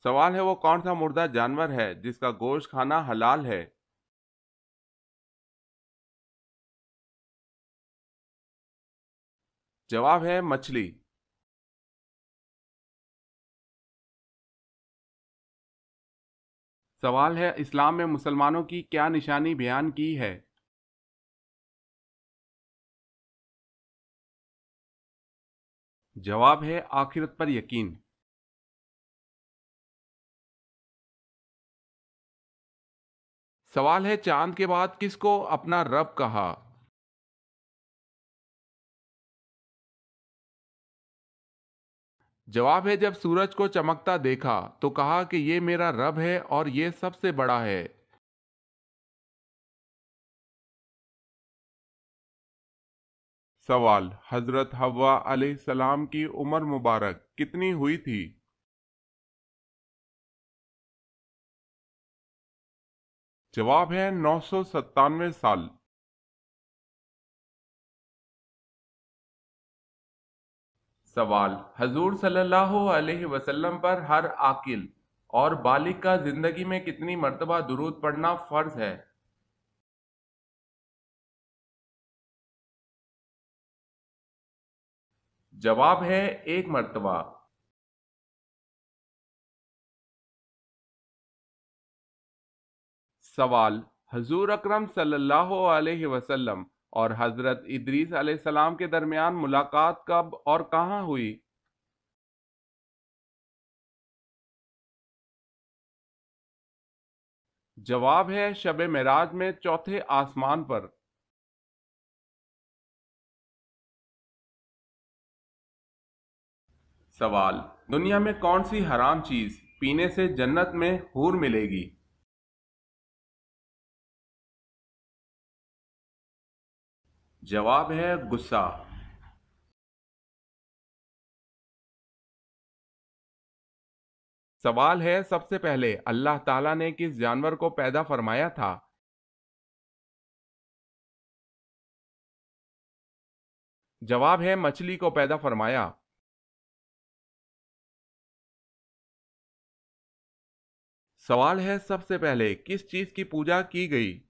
سوال ہے وہ کون سا مردہ جانور ہے جس کا گوشت کھانا حلال ہے؟ جواب ہے مچھلی۔ سوال ہے اسلام میں مسلمانوں کی کیا نشانی بیان کی ہے؟ جواب ہے آخرت پر یقین۔ سوال ہے چاند کے بعد کس کو اپنا رب کہا؟ جواب ہے جب سورج کو چمکتا دیکھا تو کہا کہ یہ میرا رب ہے اور یہ سب سے بڑا ہے۔ سوال حضرت حوا علیہ السلام کی عمر مبارک کتنی ہوئی تھی؟ جواب ہے 997 سال۔ سوال حضور صلی اللہ علیہ وسلم پر ہر عاقل اور بالغ کا زندگی میں کتنی مرتبہ درود پڑھنا فرض ہے؟ جواب ہے ایک مرتبہ۔ سوال حضور اکرم صلی اللہ علیہ وسلم اور حضرت ادریس علیہ السلام کے درمیان ملاقات کب اور کہاں ہوئی؟ جواب ہے شب معراج میں چوتھے آسمان پر۔ سوال دنیا میں کون سی حرام چیز پینے سے جنت میں حور ملے گی؟ جواب ہے غصہ۔ سوال ہے سب سے پہلے اللہ تعالیٰ نے کس جانور کو پیدا فرمایا تھا؟ جواب ہے مچھلی کو پیدا فرمایا۔ سوال ہے سب سے پہلے کس چیز کی پوجا کی گئی؟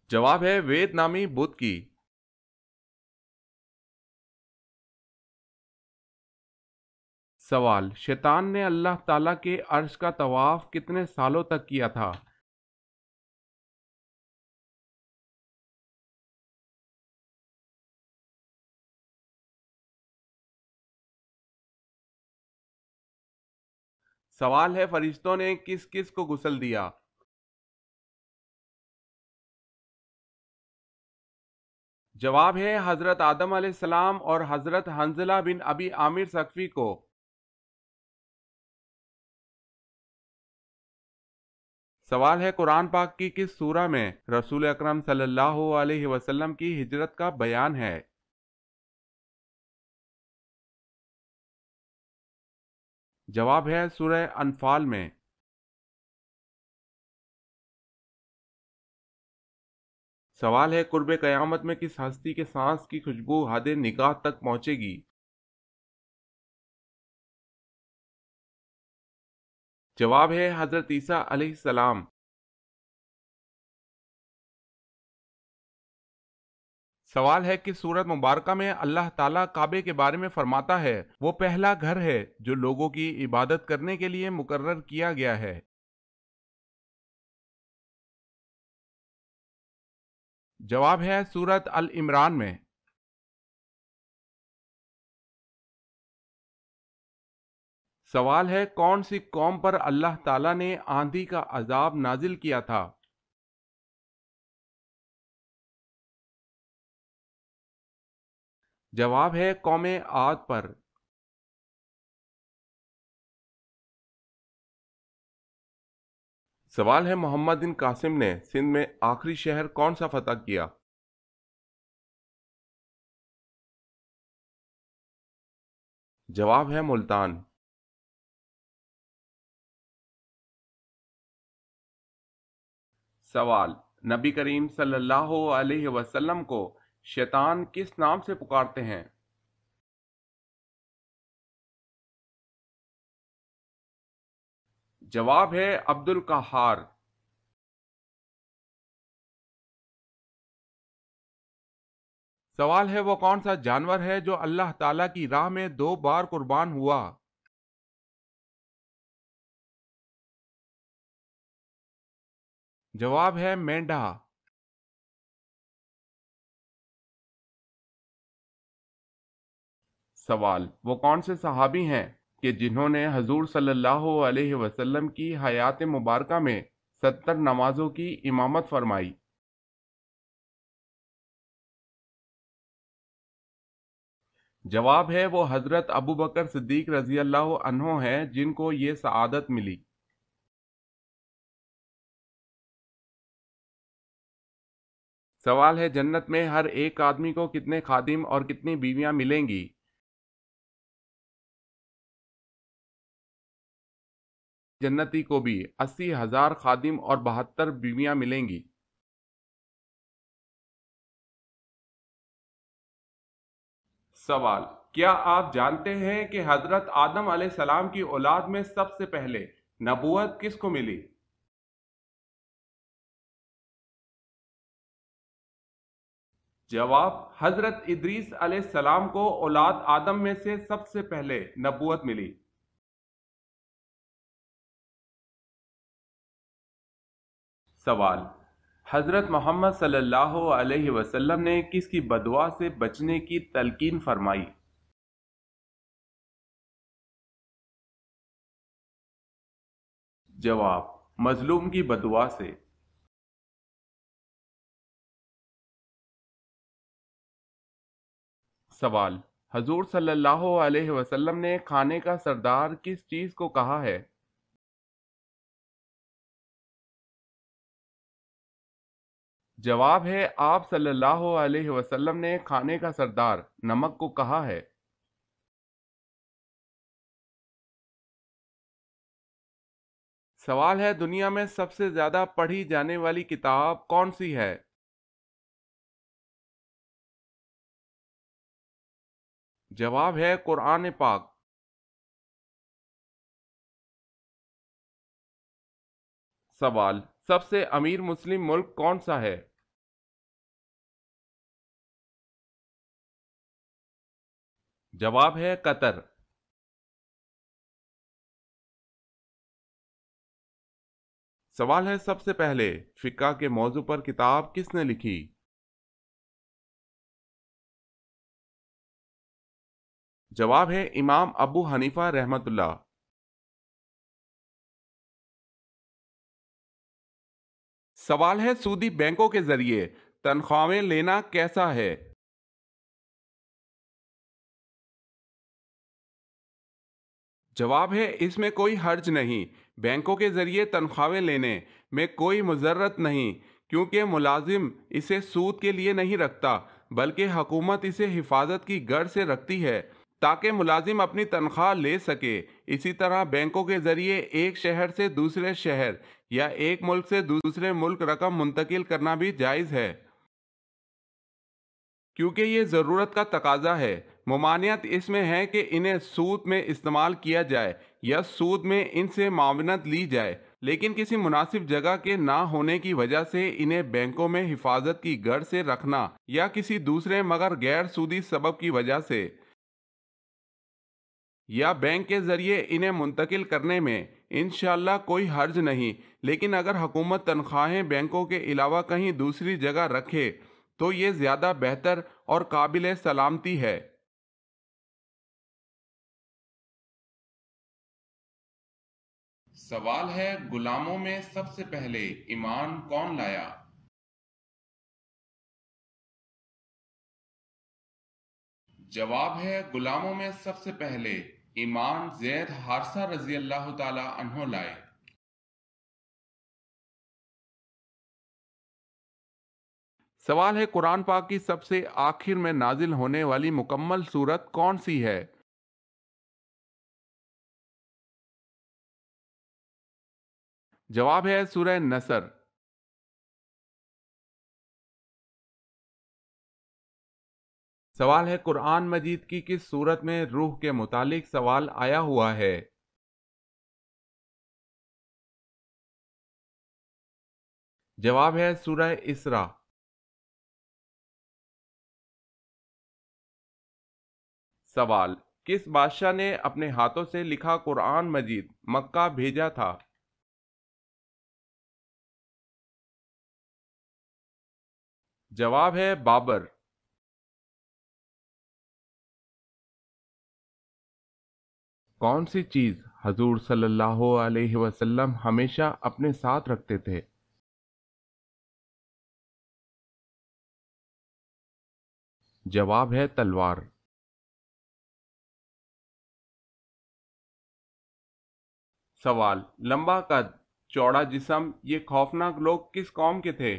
جواب ہے وید نامی بدھ کی۔ سوال شیطان نے اللہ تعالیٰ کے عرش کا طواف کتنے سالوں تک کیا تھا؟ سوال ہے فرشتوں نے کس کس کو غسل دیا؟ جواب ہے حضرت آدم علیہ السلام اور حضرت حنظلہ بن ابی عامر ثقفی کو۔ سوال ہے قرآن پاک کی کس سورہ میں رسول اکرم صلی اللہ علیہ وسلم کی ہجرت کا بیان ہے؟ جواب ہے سورہ انفال میں۔ سوال ہے قرب قیامت میں کس ہستی کے سانس کی خوشبو حد نگاہ تک پہنچے گی؟ جواب ہے حضرت عیسیٰ علیہ السلام۔ سوال ہے کہ سورت مبارکہ میں اللہ تعالیٰ کعبے کے بارے میں فرماتا ہے وہ پہلا گھر ہے جو لوگوں کی عبادت کرنے کے لیے مقرر کیا گیا ہے۔ جواب ہے سورت ال-عمران میں۔ سوال ہے کون سی قوم پر اللہ تعالیٰ نے آندھی کا عذاب نازل کیا تھا؟ جواب ہے قوم عاد پر۔ سوال ہے محمد بن قاسم نے سندھ میں آخری شہر کون سا فتح کیا؟ جواب ہے ملتان۔ سوال نبی کریم صلی اللہ علیہ وسلم کو شیطان کس نام سے پکارتے ہیں؟ جواب ہے عبد القہار۔ سوال ہے وہ کون سا جانور ہے جو اللہ تعالیٰ کی راہ میں 2 بار قربان ہوا؟ جواب ہے مینڈھا۔ سوال وہ کون سے صحابی ہیں کہ جنہوں نے حضور صلی اللہ علیہ وسلم کی حیات مبارکہ میں 70 نمازوں کی امامت فرمائی؟ جواب ہے وہ حضرت ابو بکر صدیق رضی اللہ عنہ ہیں جن کو یہ سعادت ملی۔ سوال ہے جنت میں ہر ایک آدمی کو کتنے خادم اور کتنی بیویاں ملیں گی؟ جنتی کو بھی 80,000 خادم اور 72 بیویاں ملیں گی۔ سوال کیا آپ جانتے ہیں کہ حضرت آدم علیہ السلام کی اولاد میں سب سے پہلے نبوت کس کو ملی؟ جواب حضرت ادریس علیہ السلام کو اولاد آدم میں سے سب سے پہلے نبوت ملی۔ سوال حضرت محمد صلی اللہ علیہ وسلم نے کس کی بددعا سے بچنے کی تلقین فرمائی؟ جواب مظلوم کی بددعا سے۔ سوال حضور صلی اللہ علیہ وسلم نے کھانے کا سردار کس چیز کو کہا ہے؟ جواب ہے آپ صلی اللہ علیہ وسلم نے کھانے کا سردار نمک کو کہا ہے۔ سوال ہے دنیا میں سب سے زیادہ پڑھی جانے والی کتاب کون سی ہے؟ جواب ہے قرآن پاک۔ سوال سب سے امیر مسلم ملک کون سا ہے؟ جواب ہے قطر۔ سوال ہے سب سے پہلے فقہ کے موضوع پر کتاب کس نے لکھی؟ جواب ہے امام ابو حنیفہ رحمۃ اللہ۔ سوال ہے سودی بینکوں کے ذریعے تنخواہیں لینا کیسا ہے؟ جواب ہے اس میں کوئی حرج نہیں، بینکوں کے ذریعے تنخواہیں لینے میں کوئی مضرت نہیں، کیونکہ ملازم اسے سود کے لیے نہیں رکھتا بلکہ حکومت اسے حفاظت کی غرض سے رکھتی ہے تاکہ ملازم اپنی تنخواہ لے سکے۔ اسی طرح بینکوں کے ذریعے ایک شہر سے دوسرے شہر یا ایک ملک سے دوسرے ملک رقم منتقل کرنا بھی جائز ہے، کیونکہ یہ ضرورت کا تقاضا ہے۔ ممانعت اس میں ہے کہ انہیں سود میں استعمال کیا جائے یا سود میں ان سے معاونت لی جائے، لیکن کسی مناسب جگہ کے نہ ہونے کی وجہ سے انہیں بینکوں میں حفاظت کی غرض سے رکھنا یا کسی دوسرے مگر غیر سودی سبب کی وجہ سے یا بینک کے ذریعے انہیں منتقل کرنے میں انشاءاللہ کوئی حرج نہیں، لیکن اگر حکومت تنخواہیں بینکوں کے علاوہ کہیں دوسری جگہ رکھے تو یہ زیادہ بہتر اور قابل سلامتی ہے۔ سوال ہے غلاموں میں سب سے پہلے ایمان کون لایا؟ جواب ہے غلاموں میں سب سے پہلے ایمان زید حارثہ رضی اللہ تعالی عنہ لائے۔ سوال ہے قرآن پاک کی سب سے آخر میں نازل ہونے والی مکمل سورت کون سی ہے؟ جواب ہے سورہ نصر۔ سوال ہے قرآن مجید کی کس سورت میں روح کے متعلق سوال آیا ہوا ہے؟ جواب ہے سورہ اسراء۔ سوال، کس بادشاہ نے اپنے ہاتھوں سے لکھا قرآن مجید مکہ بھیجا تھا؟ جواب ہے بابر۔ کون سی چیز حضور صلی اللہ علیہ وسلم ہمیشہ اپنے ساتھ رکھتے تھے؟ جواب ہے تلوار۔ سوال، لمبا قد، چوڑا جسم، یہ خوفناک لوگ کس قوم کے تھے؟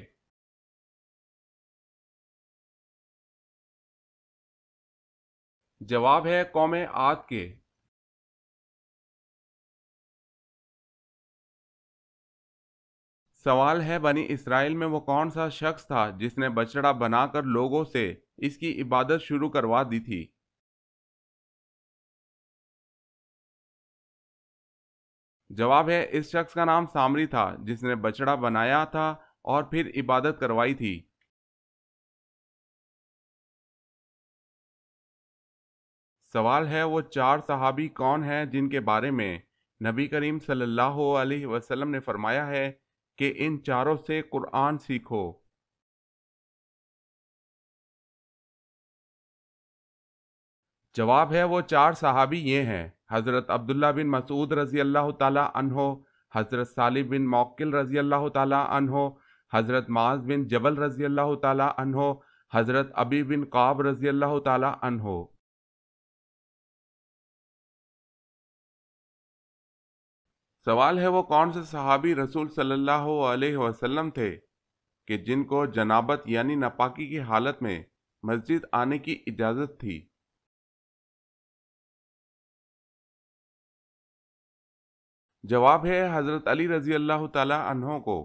جواب ہے قوم عاد کے۔ سوال ہے، بنی اسرائیل میں وہ کون سا شخص تھا جس نے بچڑا بنا کر لوگوں سے اس کی عبادت شروع کروا دی تھی؟ جواب ہے، اس شخص کا نام سامری تھا جس نے بچڑا بنایا تھا اور پھر عبادت کروائی تھی۔ سوال ہے، وہ چار صحابی کون ہیں جن کے بارے میں نبی کریم صلی اللہ علیہ وسلم نے فرمایا ہے کہ ان چاروں سے قرآن سیکھو؟ جواب ہے، وہ چار صحابی یہ ہیں: حضرت عبداللہ بن مسعود رضی اللہ تعالی عنہ، حضرت صالح بن موکل رضی اللہ تعالی عنہ، حضرت معاذ بن جبل رضی اللہ تعالی عنہ، حضرت ابی بن قعب رضی اللہ تعالی عنہ۔ سوال ہے، وہ کون سے صحابی رسول صلی اللہ علیہ وسلم تھے کہ جن کو جنابت یعنی ناپاکی کی حالت میں مسجد آنے کی اجازت تھی؟ جواب ہے حضرت علی رضی اللہ تعالی عنہ کو۔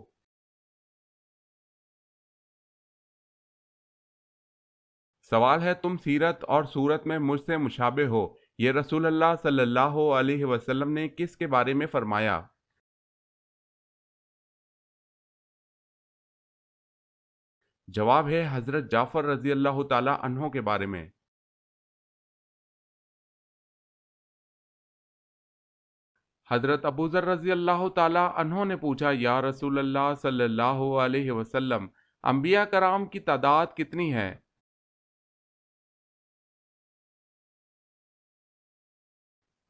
سوال ہے، تم سیرت اور صورت میں مجھ سے مشابہ ہو، یہ رسول اللہ صلی اللہ علیہ وسلم نے کس کے بارے میں فرمایا؟ جواب ہے حضرت جعفر رضی اللہ تعالی عنہ کے بارے میں۔ حضرت ابوذر رضی اللہ تعالی عنہ نے پوچھا، یا رسول اللہ صلی اللہ علیہ وسلم، انبیاء کرام کی تعداد کتنی ہے؟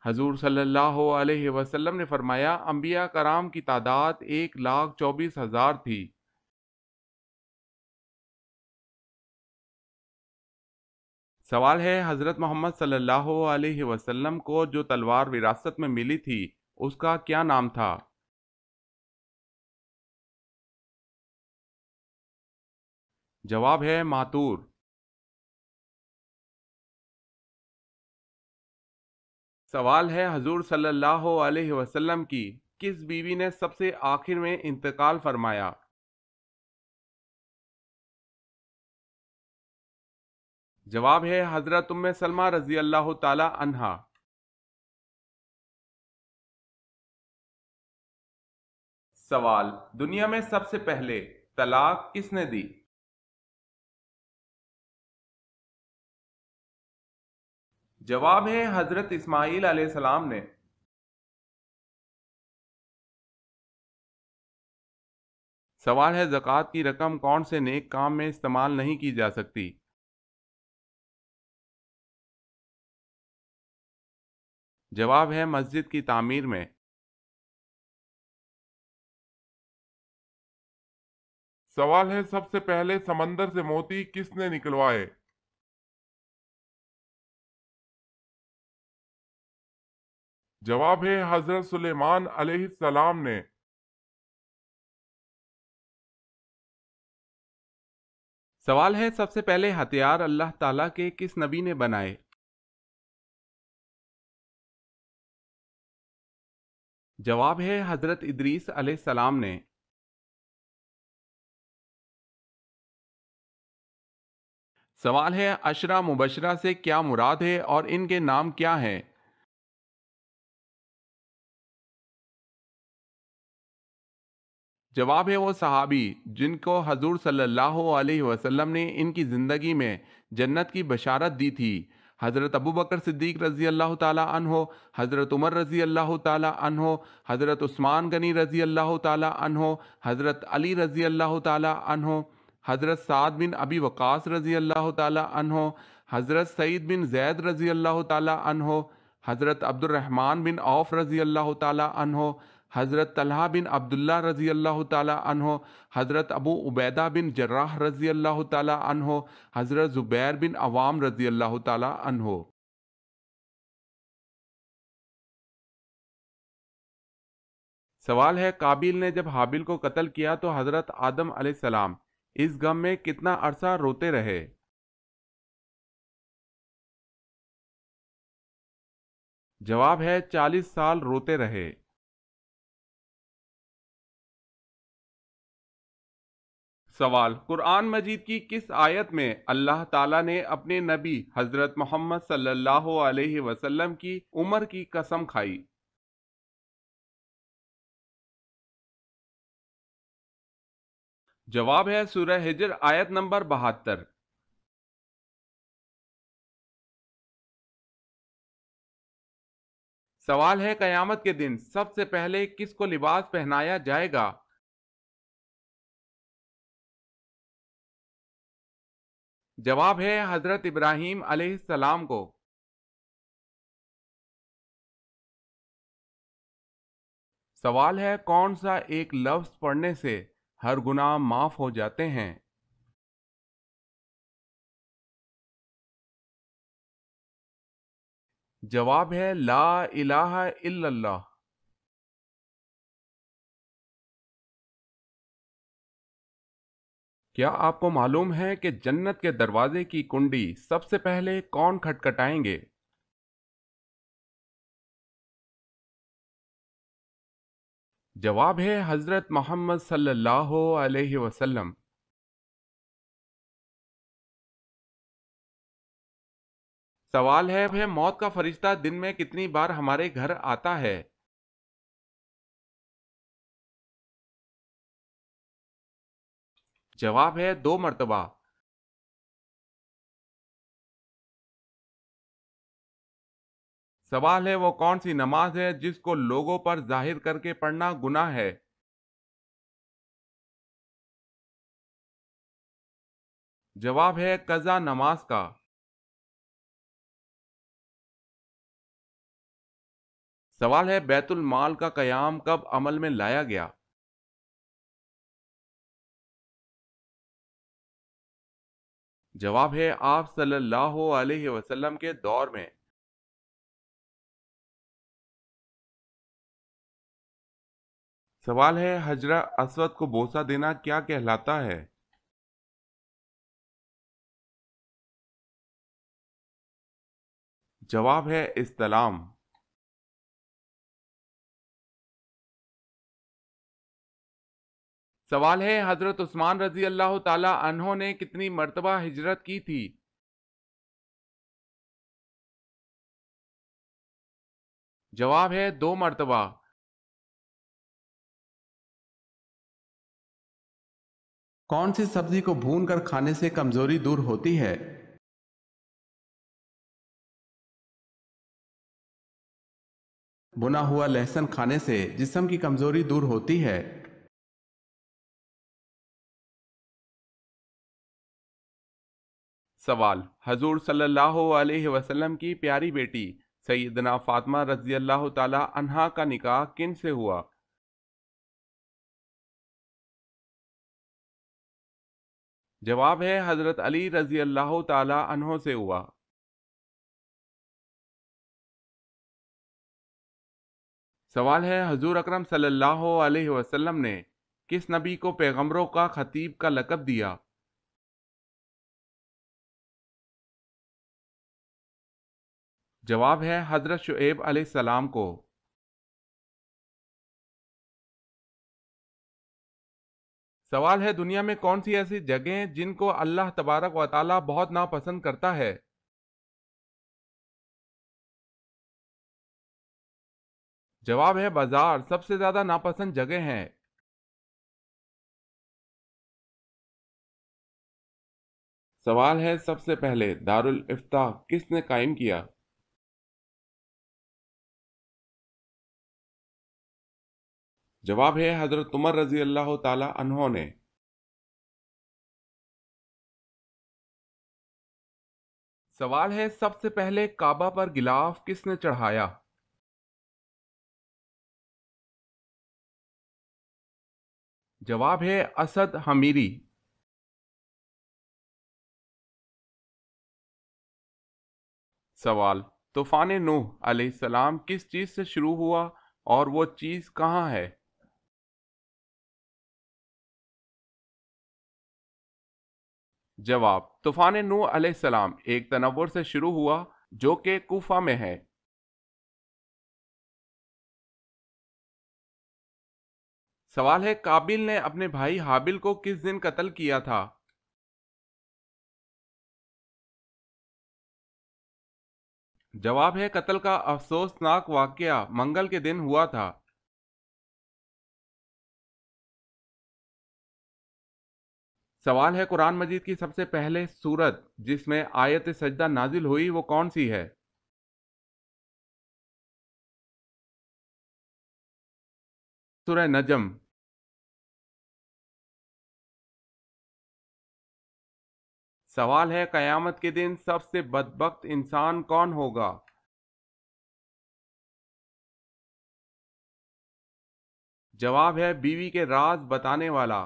حضور صلی اللہ علیہ وسلم نے فرمایا، انبیاء کرام کی تعداد 1,24,000 تھی۔ سوال ہے، حضرت محمد صلی اللہ علیہ وسلم کو جو تلوار وراثت میں ملی تھی اس کا کیا نام تھا؟ جواب ہے ماتور۔ سوال ہے، حضور صلی اللہ علیہ وسلم کی کس بیوی نے سب سے آخر میں انتقال فرمایا؟ جواب ہے حضرت ام سلمہ رضی اللہ تعالی عنہا۔ سوال، دنیا میں سب سے پہلے طلاق کس نے دی؟ جواب ہے حضرت اسماعیل علیہ السلام نے۔ سوال ہے، زکوٰۃ کی رقم کون سے نیک کام میں استعمال نہیں کی جا سکتی؟ جواب ہے مسجد کی تعمیر میں۔ سوال ہے، سب سے پہلے سمندر سے موتی کس نے نکلوائے؟ جواب ہے حضرت سلیمان علیہ السلام نے۔ سوال ہے، سب سے پہلے ہتھیار اللہ تعالیٰ کے کس نبی نے بنائے؟ جواب ہے حضرت ادریس علیہ السلام نے۔ سوال ہے، عشرہ مبشرہ سے کیا مراد ہے اور ان کے نام کیا ہیں؟ جواب ہے وہ صحابی جن کو حضور صلی اللہ علیہ وسلم نے ان کی زندگی میں جنت کی بشارت دی تھی۔ حضرت ابو بکر صدیق رضی اللہ تعالی عنہ، حضرت عمر رضی اللہ تعالی عنہ، حضرت عثمان غنی رضی اللہ تعالی عنہ، حضرت علی رضی اللہ تعالی عنہ، حضرت سعد بن ابی وقاص رضی اللہ تعالی عنہ، حضرت سعید بن زید رضی اللہ تعالی عنہ، حضرت عبد الرحمن بن عوف رضی اللہ تعالی عنہ، حضرت طلحہ بن عبداللہ رضی اللہ تعالی عنہ، حضرت ابو عبیدہ بن جراح رضی اللہ تعالی عنہ، حضرت زبیر بن عوام رضی اللہ تعالی عنہ۔ سوال ہے، قابیل نے جب حابیل کو قتل کیا تو حضرت آدم علیہ السلام اس غم میں کتنا عرصہ روتے رہے؟ جواب ہے 40 سال روتے رہے۔ سوال، قرآن مجید کی کس آیت میں اللہ تعالیٰ نے اپنے نبی حضرت محمد صلی اللہ علیہ وسلم کی عمر کی قسم کھائی؟ جواب ہے سورہ ہجر آیت نمبر 72۔ سوال ہے، قیامت کے دن سب سے پہلے کس کو لباس پہنایا جائے گا؟ جواب ہے حضرت ابراہیم علیہ السلام کو۔ سوال ہے، کون سا ایک لفظ پڑھنے سے ہر گناہ معاف ہو جاتے ہیں؟ جواب ہے لا الہ الا اللہ۔ کیا آپ کو معلوم ہے کہ جنت کے دروازے کی کنڈی سب سے پہلے کون کھٹکھٹائیں گے؟ جواب ہے حضرت محمد صلی اللہ علیہ وسلم۔ سوال ہے، موت کا فرشتہ دن میں کتنی بار ہمارے گھر آتا ہے؟ جواب ہے 2 مرتبہ۔ سوال ہے، وہ کون سی نماز ہے جس کو لوگوں پر ظاہر کر کے پڑھنا گناہ ہے؟ جواب ہے قضا نماز کا۔ سوال ہے، بیت المال کا قیام کب عمل میں لایا گیا؟ جواب ہے آپ صلی اللہ علیہ وسلم کے دور میں۔ سوال ہے، حجر اسود کو بوسہ دینا کیا کہلاتا ہے؟ جواب ہے استلام۔ سوال ہے، حضرت عثمان رضی اللہ تعالی عنہ نے کتنی مرتبہ ہجرت کی تھی؟ جواب ہے 2 مرتبہ۔ کون سی سبزی کو بھون کر کھانے سے کمزوری دور ہوتی ہے؟ بنا ہوا لہسن کھانے سے جسم کی کمزوری دور ہوتی ہے۔ سوال، حضور صلی اللہ علیہ وسلم کی پیاری بیٹی سیدنا فاطمہ رضی اللہ تعالی عنہا کا نکاح کن سے ہوا؟ جواب ہے حضرت علی رضی اللہ تعالی عنہ سے ہوا۔ سوال ہے، حضور اکرم صلی اللہ علیہ وسلم نے کس نبی کو پیغمبروں کا خطیب کا لقب دیا؟ جواب ہے حضرت شعیب علیہ السلام کو۔ سوال ہے، دنیا میں کون سی ایسی جگہیں جن کو اللہ تبارک و تعالی بہت ناپسند کرتا ہے؟ جواب ہے بازار سب سے زیادہ ناپسند جگہ ہیں۔ سوال ہے سب سے پہلے دارالافتاء کس نے قائم کیا؟ جواب ہے حضرت عمر رضی اللہ تعالی عنہ نے۔ سوال ہے سب سے پہلے کعبہ پر غلاف کس نے چڑھایا؟ جواب ہے اسد حمیری۔ سوال، طوفان نوح علیہ السلام کس چیز سے شروع ہوا اور وہ چیز کہاں ہے؟ جواب، طوفان نوح علیہ السلام ایک تنور سے شروع ہوا جو کہ کوفہ میں ہے۔ سوال ہے قابل نے اپنے بھائی حابل کو کس دن قتل کیا تھا؟ جواب ہے قتل کا افسوسناک واقعہ منگل کے دن ہوا تھا۔ سوال ہے قرآن مجید کی سب سے پہلے سورت جس میں آیت سجدہ نازل ہوئی وہ کون سی ہے؟ سورہ نجم۔ سوال ہے قیامت کے دن سب سے بدبخت انسان کون ہوگا؟ جواب ہے بیوی کے راز بتانے والا۔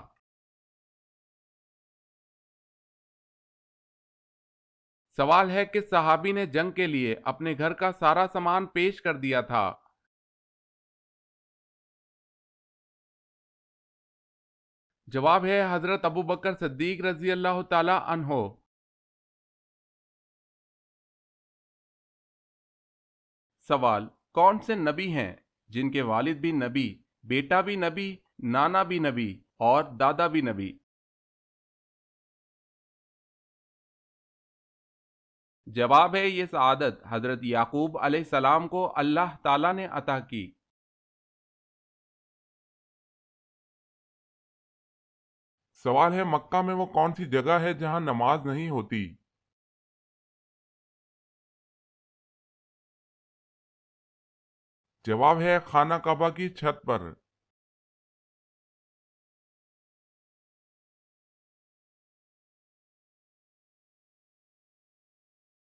سوال ہے کس صحابی نے جنگ کے لیے اپنے گھر کا سارا سامان پیش کر دیا تھا؟ جواب ہے حضرت ابوبکر صدیق رضی اللہ تعالی عنہ۔ سوال، کون سے نبی ہیں جن کے والد بھی نبی، بیٹا بھی نبی، نانا بھی نبی اور دادا بھی نبی؟ جواب ہے یہ سعادت حضرت یعقوب علیہ السلام کو اللہ تعالی نے عطا کی۔ سوال ہے مکہ میں وہ کون سی جگہ ہے جہاں نماز نہیں ہوتی؟ جواب ہے خانہ کعبہ کی چھت پر۔